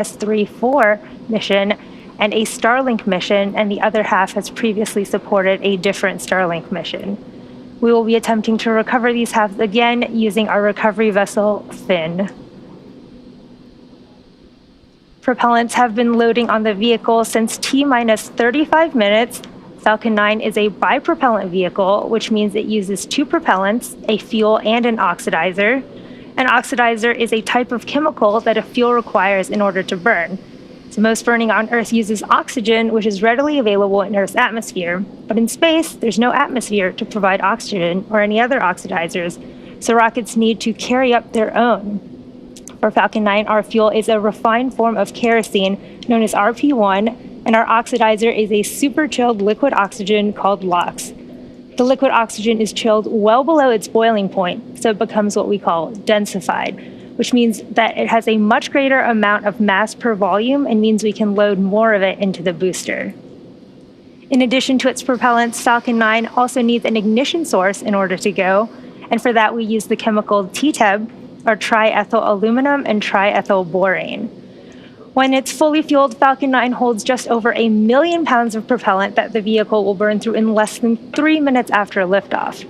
S-3-4 mission and a Starlink mission, and the other half has previously supported a different Starlink mission. We will be attempting to recover these halves again using our recovery vessel, Finn. Propellants have been loading on the vehicle since T-minus 35 minutes. Falcon 9 is a bipropellant vehicle, which means it uses two propellants, a fuel and an oxidizer. An oxidizer is a type of chemical that a fuel requires in order to burn. So most burning on Earth uses oxygen, which is readily available in Earth's atmosphere. But in space, there's no atmosphere to provide oxygen or any other oxidizers, so rockets need to carry up their own. For Falcon 9, our fuel is a refined form of kerosene known as RP1, and our oxidizer is a super chilled liquid oxygen called LOX. The liquid oxygen is chilled well below its boiling point, so it becomes what we call densified, which means that it has a much greater amount of mass per volume and means we can load more of it into the booster. In addition to its propellants, Falcon 9 also needs an ignition source in order to go, and for that we use the chemical TTEB, or triethyl aluminum and triethyl borane. When it's fully fueled, Falcon 9 holds just over 1 million pounds of propellant that the vehicle will burn through in less than 3 minutes after liftoff.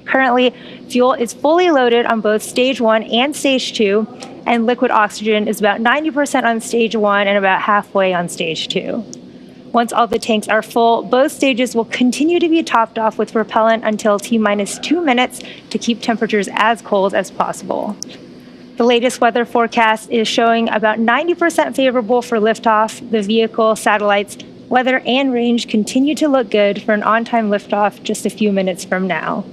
Currently, fuel is fully loaded on both Stage 1 and Stage 2, and liquid oxygen is about 90% on Stage 1 and about halfway on Stage 2. Once all the tanks are full, both stages will continue to be topped off with propellant until T-minus 2 minutes to keep temperatures as cold as possible. The latest weather forecast is showing about 90% favorable for liftoff. The vehicle, satellites, weather, and range continue to look good for an on-time liftoff just a few minutes from now.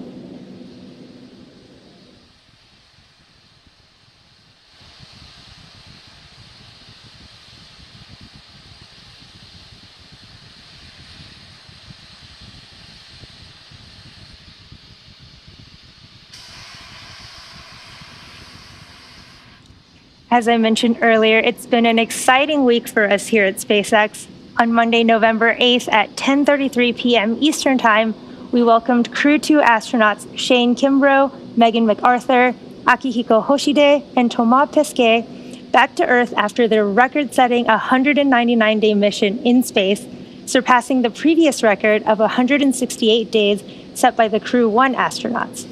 As I mentioned earlier, it's been an exciting week for us here at SpaceX. On Monday, November 8th at 10:33 p.m. Eastern Time, we welcomed Crew 2 astronauts Shane Kimbrough, Megan McArthur, Akihiko Hoshide, and Thomas Pesquet back to Earth after their record-setting 199-day mission in space, surpassing the previous record of 168 days set by the Crew 1 astronauts.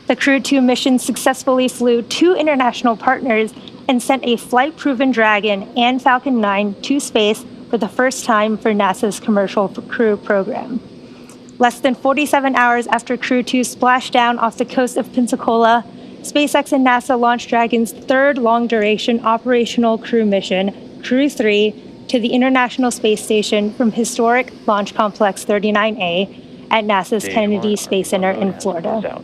The Crew 2 mission successfully flew 2 international partners and sent a flight-proven Dragon and Falcon 9 to space for the first time for NASA's Commercial Crew program. Less than 47 hours after Crew 2 splashed down off the coast of Pensacola, SpaceX and NASA launched Dragon's third long-duration operational crew mission, Crew 3, to the International Space Station from historic Launch Complex 39A at NASA's Kennedy Space Center in Florida.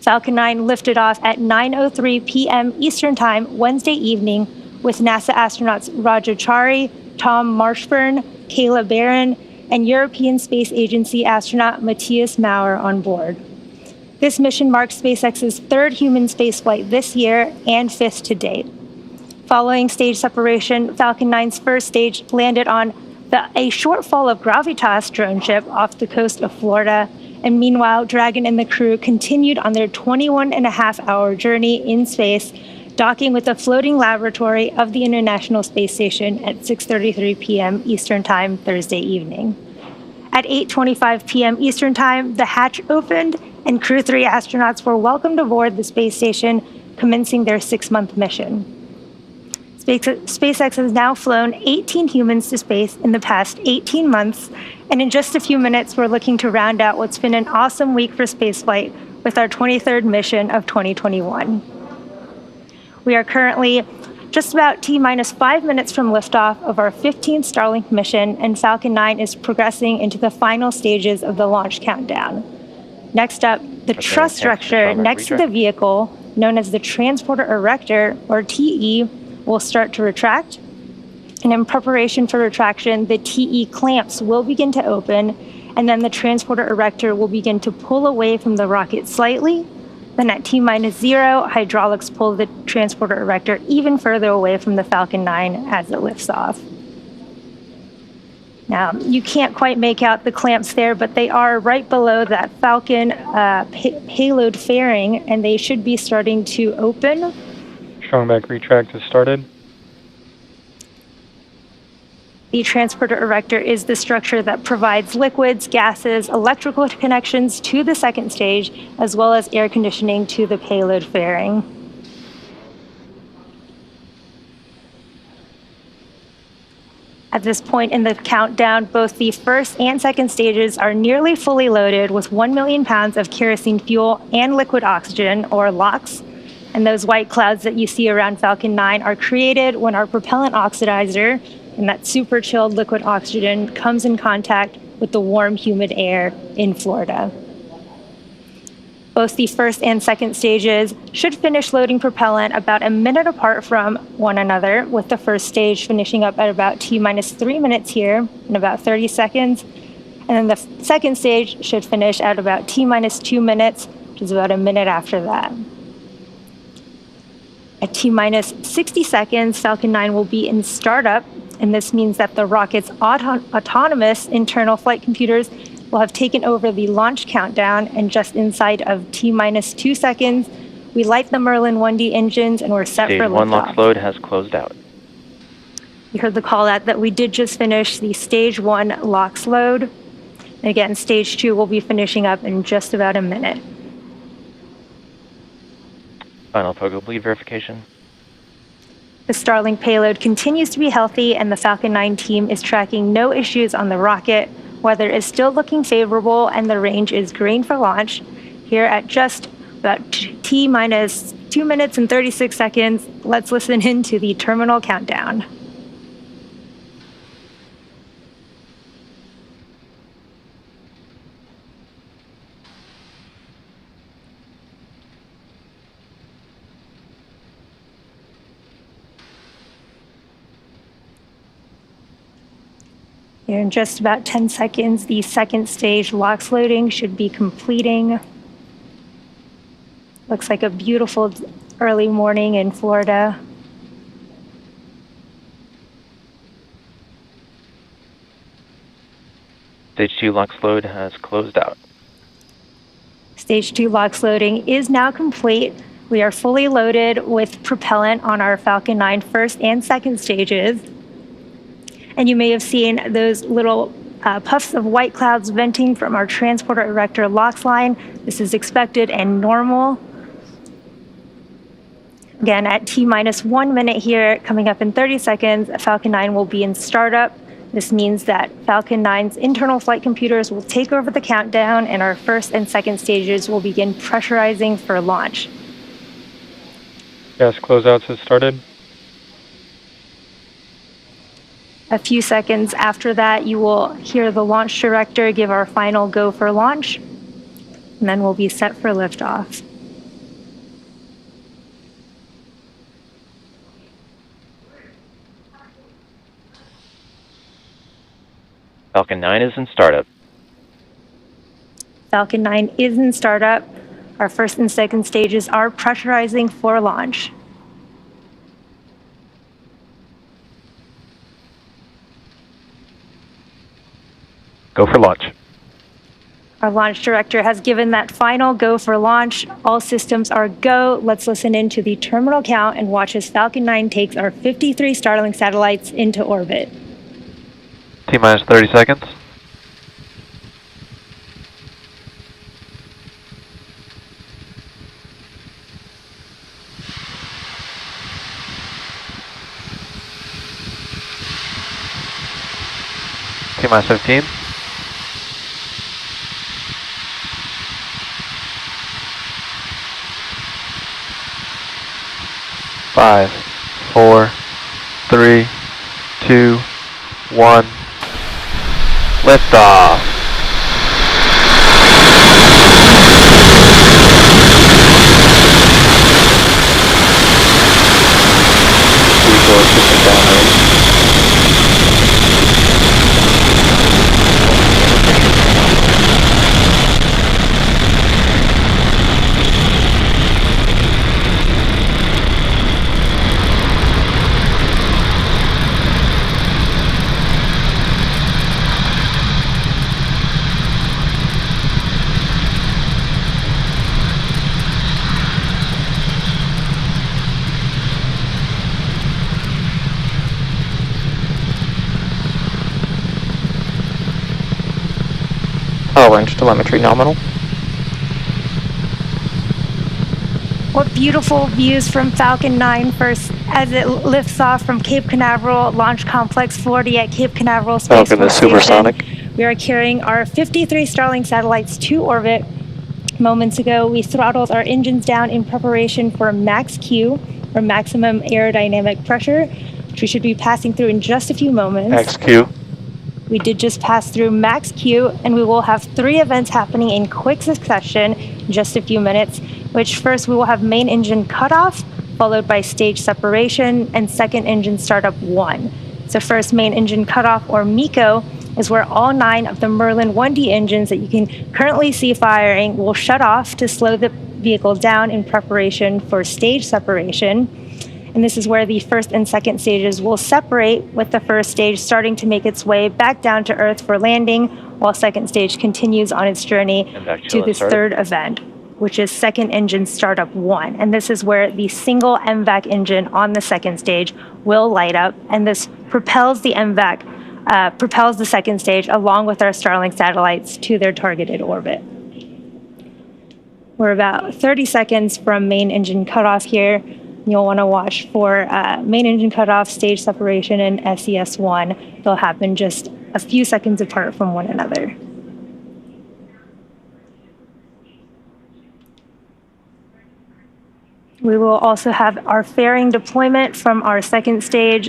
Falcon 9 lifted off at 9:03 p.m. Eastern Time Wednesday evening with NASA astronauts Roger Chari, Tom Marshburn, Kayla Barron, and European Space Agency astronaut Matthias Maurer on board. This mission marks SpaceX's third human spaceflight this year and fifth to date. Following stage separation, Falcon 9's first stage landed on a shortfall of Gravitas drone ship off the coast of Florida, and meanwhile, Dragon and the crew continued on their 21.5-hour journey in space, docking with the floating laboratory of the International Space Station at 6:33 p.m. Eastern Time Thursday evening. At 8:25 p.m. Eastern Time, the hatch opened, and Crew 3 astronauts were welcomed aboard the space station, commencing their 6-month mission. SpaceX has now flown 18 humans to space in the past 18 months, and in just a few minutes, we're looking to round out what's been an awesome week for spaceflight with our 23rd mission of 2021. We are currently just about T-minus 5 minutes from liftoff of our 15th Starlink mission, and Falcon 9 is progressing into the final stages of the launch countdown. Next up, the truss structure next to the vehicle, known as the Transporter Erector, or TE, will start to retract. And in preparation for retraction, the TE clamps will begin to open, and then the Transporter Erector will begin to pull away from the rocket slightly. Then at T-minus 0, hydraulics pull the Transporter Erector even further away from the Falcon 9 as it lifts off. Now, you can't quite make out the clamps there, but they are right below that Falcon payload fairing, and they should be starting to open. Strong back retract has started. The transporter erector is the structure that provides liquids, gases, electrical connections to the second stage, as well as air conditioning to the payload fairing. At this point in the countdown, both the first and second stages are nearly fully loaded with 1 million pounds of kerosene fuel and liquid oxygen, or LOX. And those white clouds that you see around Falcon 9 are created when our propellant oxidizer, and that super chilled liquid oxygen, comes in contact with the warm, humid air in Florida. Both the first and second stages should finish loading propellant about a minute apart from one another, with the first stage finishing up at about T-minus 3 minutes here in about 30 seconds. And then the second stage should finish at about T-minus 2 minutes, which is about a minute after that. At T-minus 60 seconds, Falcon 9 will be in startup, and this means that the rocket's autonomous internal flight computers will have taken over the launch countdown, and just inside of T-minus 2 seconds, we light the Merlin 1D engines and we're set for liftoff. Stage 1 LOX load has closed out. You heard the call out that we did just finish the Stage 1 LOX load. And again, Stage 2 will be finishing up in just about a minute. Final total bleed verification. The Starlink payload continues to be healthy, and the Falcon 9 team is tracking no issues on the rocket. Weather is still looking favorable, and the range is green for launch. Here at just about T-minus 2 minutes and 36 seconds, let's listen in to the terminal countdown. Here in just about 10 seconds, the second stage LOX loading should be completing. Looks like a beautiful early morning in Florida. Stage 2 LOX load has closed out. Stage 2 LOX loading is now complete. We are fully loaded with propellant on our Falcon 9 first and second stages. And you may have seen those little puffs of white clouds venting from our transporter erector LOX line. This is expected and normal. Again, at T-minus 1 minute here, coming up in 30 seconds, Falcon 9 will be in startup. This means that Falcon 9's internal flight computers will take over the countdown, and our first and second stages will begin pressurizing for launch. Gas closeouts has started. A few seconds after that, you will hear the launch director give our final go for launch, and then we'll be set for liftoff. Falcon 9 is in startup. Falcon 9 is in startup. Our first and second stages are pressurizing for launch. Go for launch. Our launch director has given that final go for launch. All systems are go. Let's listen into the terminal count and watch as Falcon 9 takes our 53 Starlink satellites into orbit. T-minus 30 seconds. T-minus 15. 5, 4, 3, 2, 1. Liftoff. Resource system downrange. Orange telemetry nominal. What beautiful views from Falcon 9 first as it lifts off from Cape Canaveral Launch Complex 40 at Cape Canaveral Space Falcon Force is supersonic. Station. We are carrying our 53 Starlink satellites to orbit. Moments ago, we throttled our engines down in preparation for max Q, or maximum aerodynamic pressure, which we should be passing through in just a few moments. Max Q. We did just pass through max Q, and we will have 3 events happening in quick succession in just a few minutes, which first we will have main engine cutoff, followed by stage separation, and second engine startup 1. So first main engine cutoff, or MECO, is where all 9 of the Merlin 1D engines that you can currently see firing will shut off to slow the vehicle down in preparation for stage separation. And this is where the first and second stages will separate, with the first stage starting to make its way back down to Earth for landing, while second stage continues on its journey to this third event, which is second engine startup 1. And this is where the single MVAC engine on the second stage will light up, and this propels the MVAC, propels the second stage along with our Starlink satellites to their targeted orbit. We're about 30 seconds from main engine cutoff here. You'll want to watch for main engine cutoff, stage separation, and SES-1. They'll happen just a few seconds apart from one another. We will also have our fairing deployment from our second stage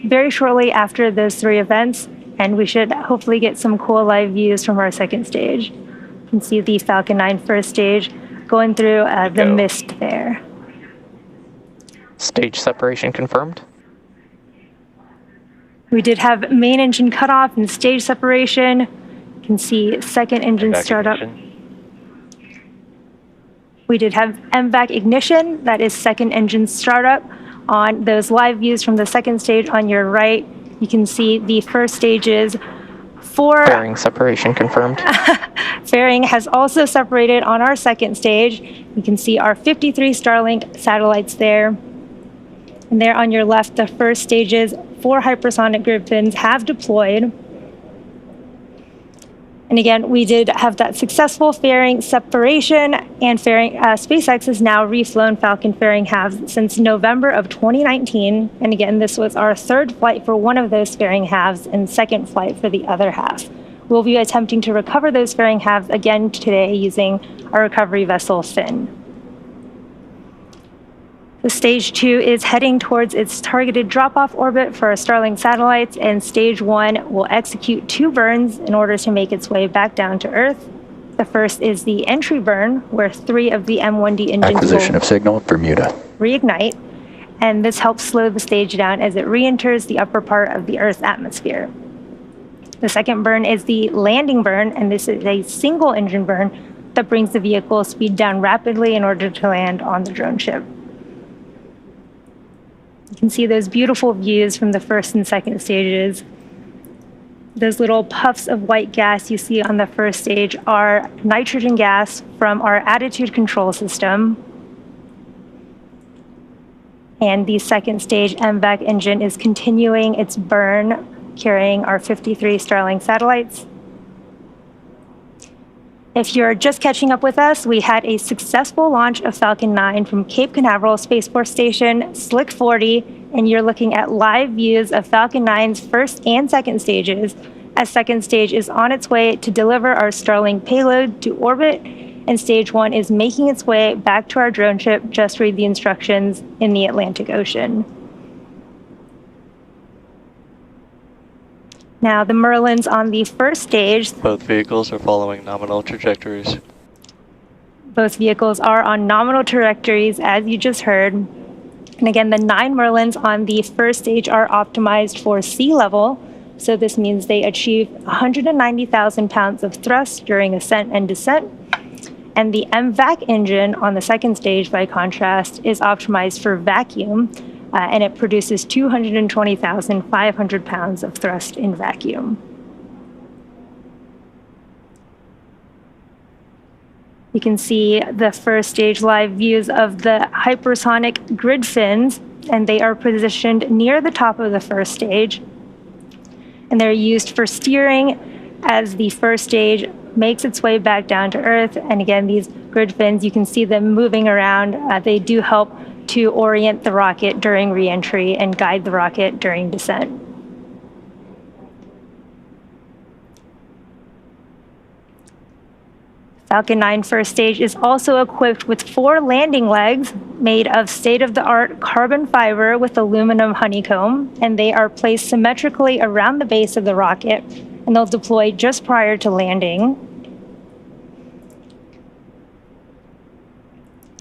very shortly after those 3 events, and we should hopefully get some cool live views from our second stage. You can see the Falcon 9 first stage going through the mist there. Stage separation confirmed. We did have main engine cutoff and stage separation. You can see second engine startup. We did have MVAC ignition, that is second engine startup. On those live views from the second stage on your right, you can see the first stages for... Fairing separation confirmed. Fairing has also separated on our second stage. You can see our 53 Starlink satellites there. And there on your left, the first stages, 4 hypersonic Griffin's have deployed. And again, we did have that successful fairing separation, and fairing, SpaceX has now reflown Falcon fairing halves since November of 2019. And again, this was our 3rd flight for one of those fairing halves and 2nd flight for the other half. We'll be attempting to recover those fairing halves again today using our recovery vessel Finn. The stage 2 is heading towards its targeted drop-off orbit for our Starlink satellites, and stage 1 will execute 2 burns in order to make its way back down to Earth. The first is the entry burn, where 3 of the M1D engines acquisition of signal, Bermuda. Reignite, and this helps slow the stage down as it re-enters the upper part of the Earth's atmosphere. The second burn is the landing burn, and this is a single engine burn that brings the vehicle speed down rapidly in order to land on the drone ship. You can see those beautiful views from the first and second stages. Those little puffs of white gas you see on the first stage are nitrogen gas from our attitude control system. And the second stage MVAC engine is continuing its burn, carrying our 53 Starlink satellites. If you're just catching up with us, we had a successful launch of Falcon 9 from Cape Canaveral Space Force Station, Slick 40, and you're looking at live views of Falcon 9's first and second stages, as second stage is on its way to deliver our Starlink payload to orbit, and stage 1 is making its way back to our drone ship. Just read the instructions in the Atlantic Ocean. Now, the Merlins on the first stage. Both vehicles are following nominal trajectories. Both vehicles are on nominal trajectories, as you just heard. And again, the 9 Merlins on the first stage are optimized for sea level. So this means they achieve 190,000 pounds of thrust during ascent and descent. And the MVAC engine on the second stage, by contrast, is optimized for vacuum. And it produces 220,500 pounds of thrust in vacuum. You can see the first stage live views of the hypersonic grid fins, and they are positioned near the top of the first stage. And they're used for steering as the first stage makes its way back down to Earth. And again, these grid fins, you can see them moving around. They do help to orient the rocket during re-entry and guide the rocket during descent. Falcon 9 first stage is also equipped with 4 landing legs made of state-of-the-art carbon fiber with aluminum honeycomb, and they are placed symmetrically around the base of the rocket, and they'll deploy just prior to landing.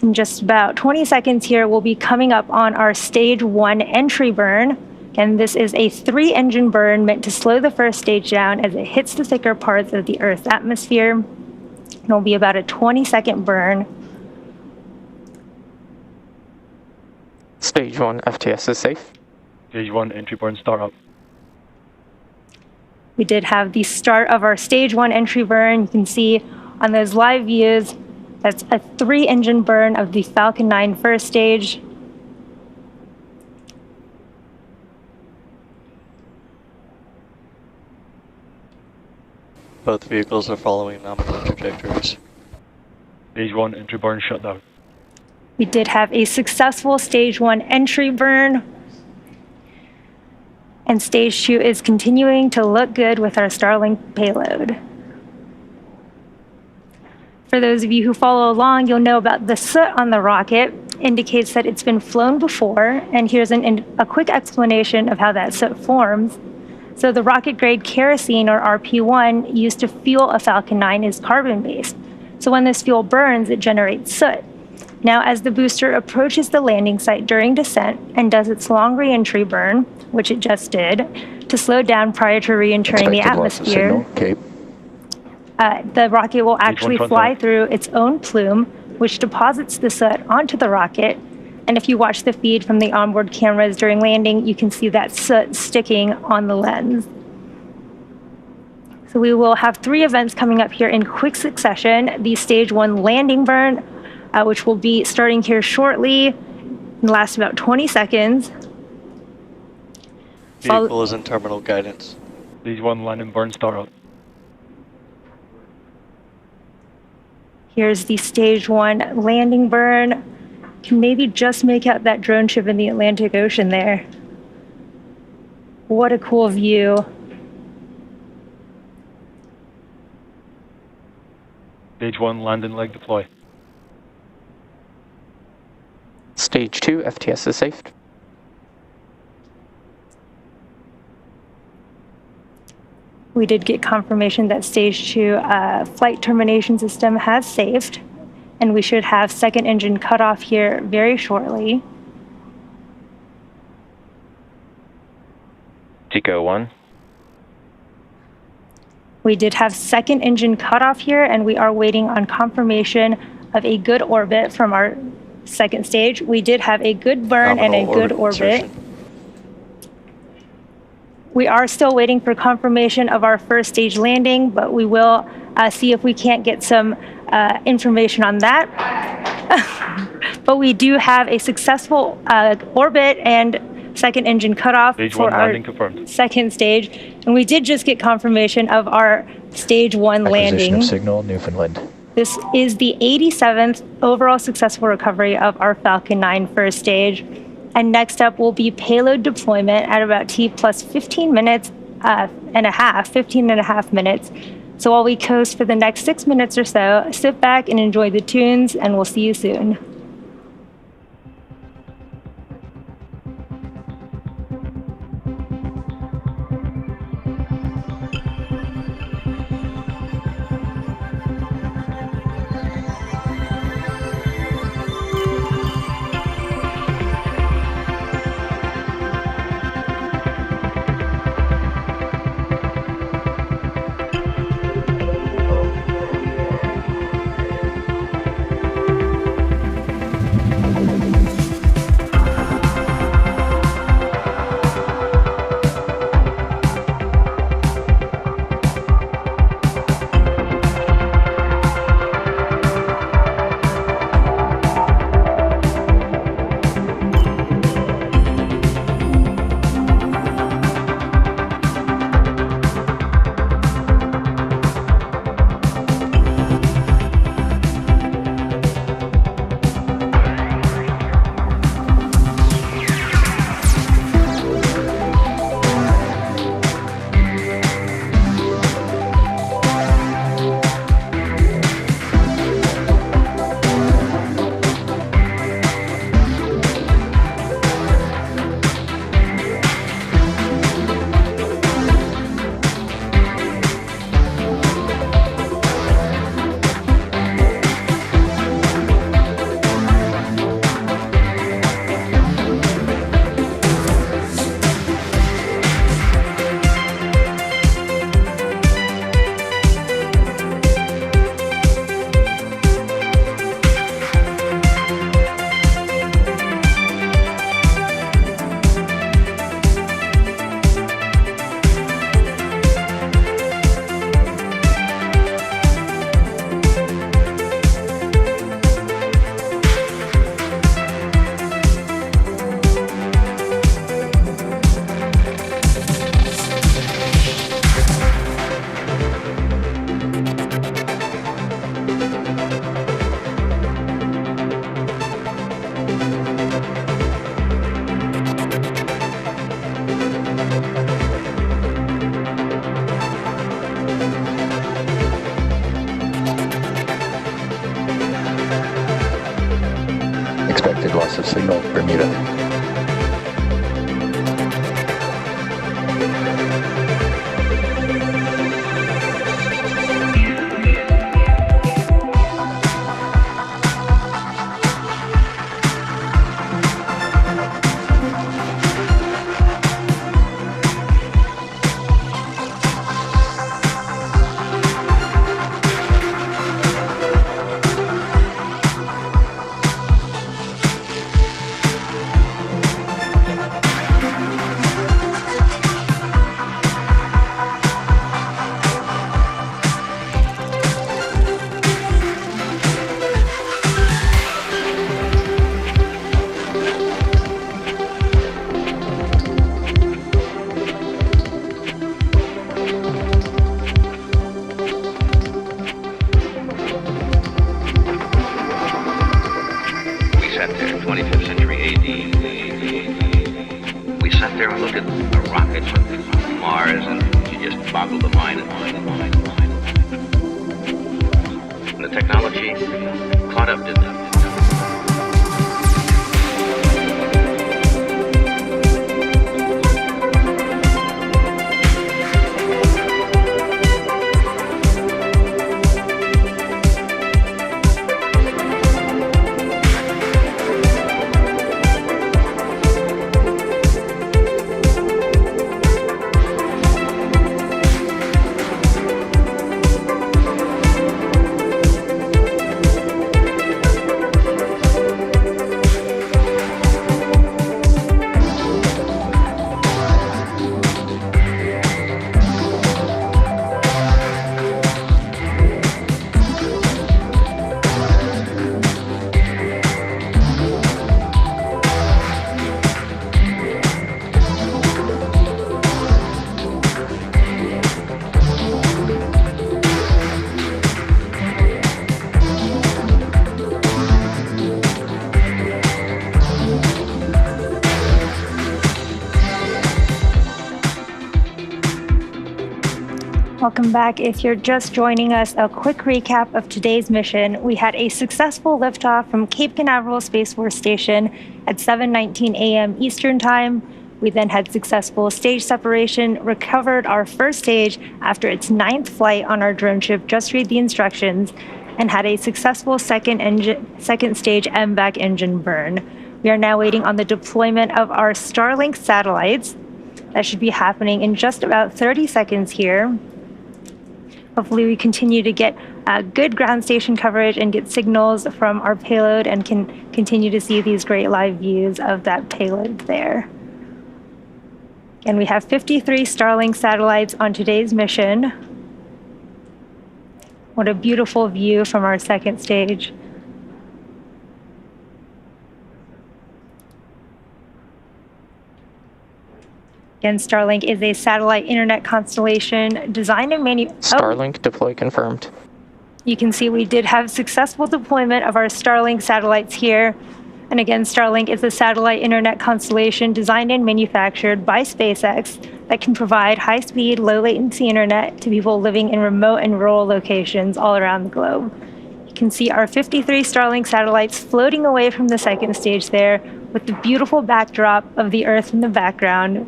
In just about 20 seconds here, we'll be coming up on our stage 1 entry burn. Again, this is a 3-engine burn meant to slow the first stage down as it hits the thicker parts of the Earth's atmosphere. It'll be about a 20-second burn. Stage 1 FTS is safe. Stage 1 entry burn startup. We did have the start of our stage 1 entry burn. You can see on those live views, that's a 3-engine burn of the Falcon 9 first stage. Both vehicles are following nominal trajectories. Stage 1 entry burn shutdown. We did have a successful stage 1 entry burn. And stage 2 is continuing to look good with our Starlink payload. For those of you who follow along, you'll know about the soot on the rocket indicates that it's been flown before. And here's a quick explanation of how that soot forms. So the rocket-grade kerosene, or RP1, used to fuel a Falcon 9 is carbon-based. So when this fuel burns, it generates soot. Now, as the booster approaches the landing site during descent and does its long re-entry burn, which it just did, to slow down prior to re-entering the atmosphere, the rocket will actually fly through its own plume, which deposits the soot onto the rocket. And if you watch the feed from the onboard cameras during landing, you can see that soot sticking on the lens. So we will have 3 events coming up here in quick succession. The stage 1 landing burn, which will be starting here shortly and last about 20 seconds. Vehicle is in terminal guidance. Stage 1 landing burn startup. Here's the stage 1 landing burn. Can maybe just make out that drone ship in the Atlantic Ocean there. What a cool view. Stage 1 landing leg deploy. Stage 2 FTS is safe. We did get confirmation that stage 2 flight termination system has saved, and we should have second engine cutoff here very shortly. TECO 1. We did have second engine cutoff here, and we are waiting on confirmation of a good orbit from our second stage. We did have a good burn and a good orbit. We are still waiting for confirmation of our first stage landing, but we will see if we can't get some information on that. But we do have a successful orbit and second engine cutoff for our second stage. And we did just get confirmation of our stage 1 landing. Of signal, Newfoundland. This is the 87th overall successful recovery of our Falcon 9 first stage. And next up will be payload deployment at about T plus 15 minutes and a half, 15 and a half minutes. So while we coast for the next 6 minutes or so, sit back and enjoy the tunes, and we'll see you soon. Bermuda. Welcome back. If you're just joining us, a quick recap of today's mission. We had a successful liftoff from Cape Canaveral Space Force Station at 7:19 a.m. Eastern Time. We then had successful stage separation, recovered our first stage after its 9th flight on our drone ship, Just Read the Instructions, and had a successful second stage MVAC engine burn. We are now waiting on the deployment of our Starlink satellites. That should be happening in just about 30 seconds here. Hopefully we continue to get good ground station coverage and get signals from our payload and can continue to see these great live views of that payload there. And we have 53 Starlink satellites on today's mission. What a beautiful view from our second stage. Again, Starlink is a satellite internet constellation designed and Starlink deploy confirmed. You can see we did have successful deployment of our Starlink satellites here. And again, Starlink is a satellite internet constellation designed and manufactured by SpaceX that can provide high-speed, low-latency internet to people living in remote and rural locations all around the globe. You can see our 53 Starlink satellites floating away from the second stage there with the beautiful backdrop of the Earth in the background.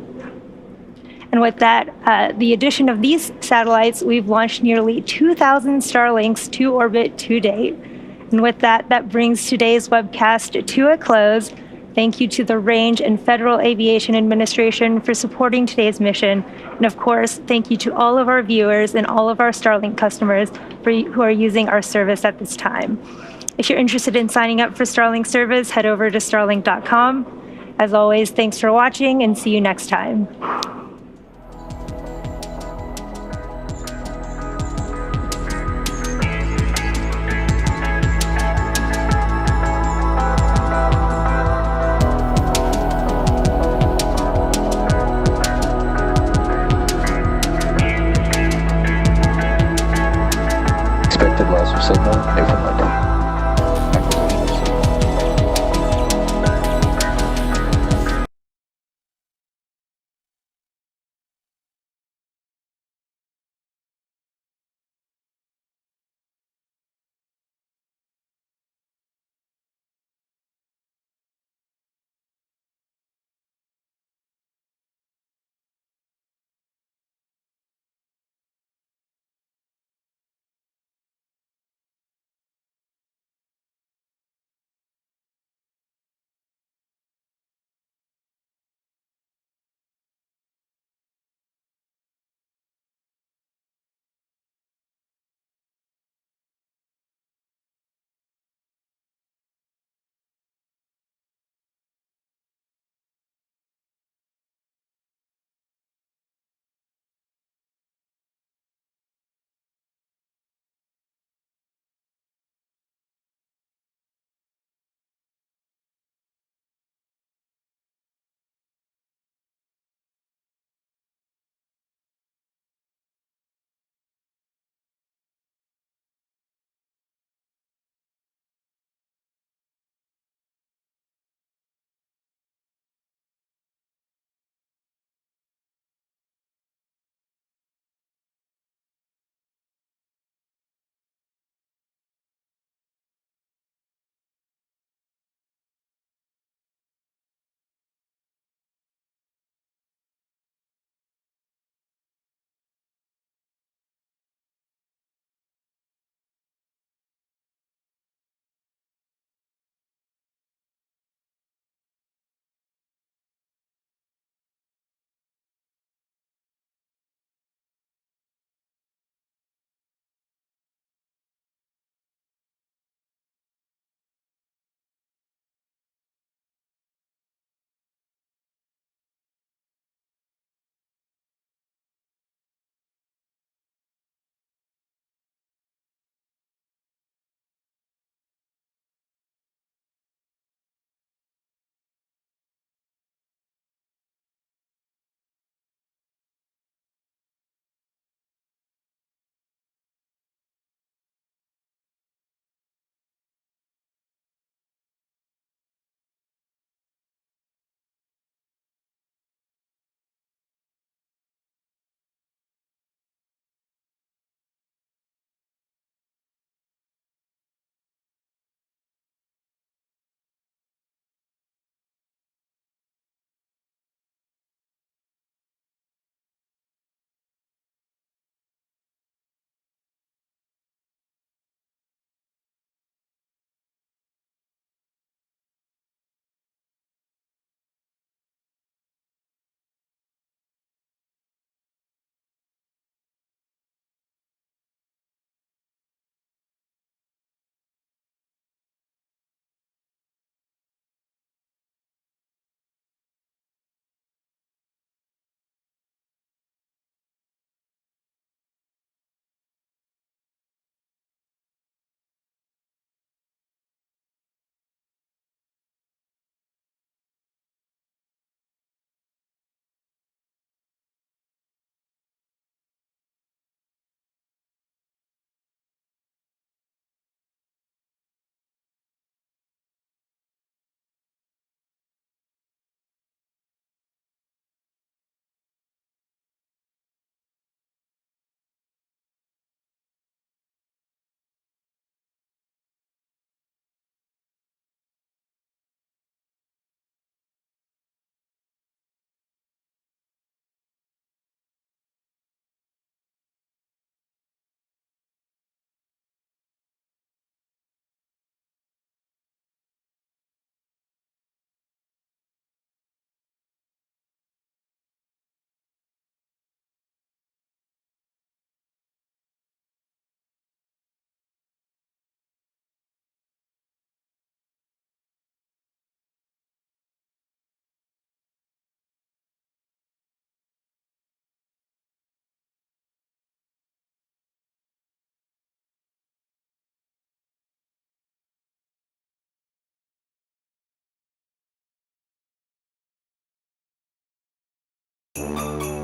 And with that, the addition of these satellites, we've launched nearly 2,000 Starlinks to orbit to date. And with that, that brings today's webcast to a close. Thank you to the Range and Federal Aviation Administration for supporting today's mission. And of course, thank you to all of our viewers and all of our Starlink customers who are using our service at this time. If you're interested in signing up for Starlink service, head over to starlink.com. As always, thanks for watching and see you next time. Expected loss of signal, Newfoundland. Bye.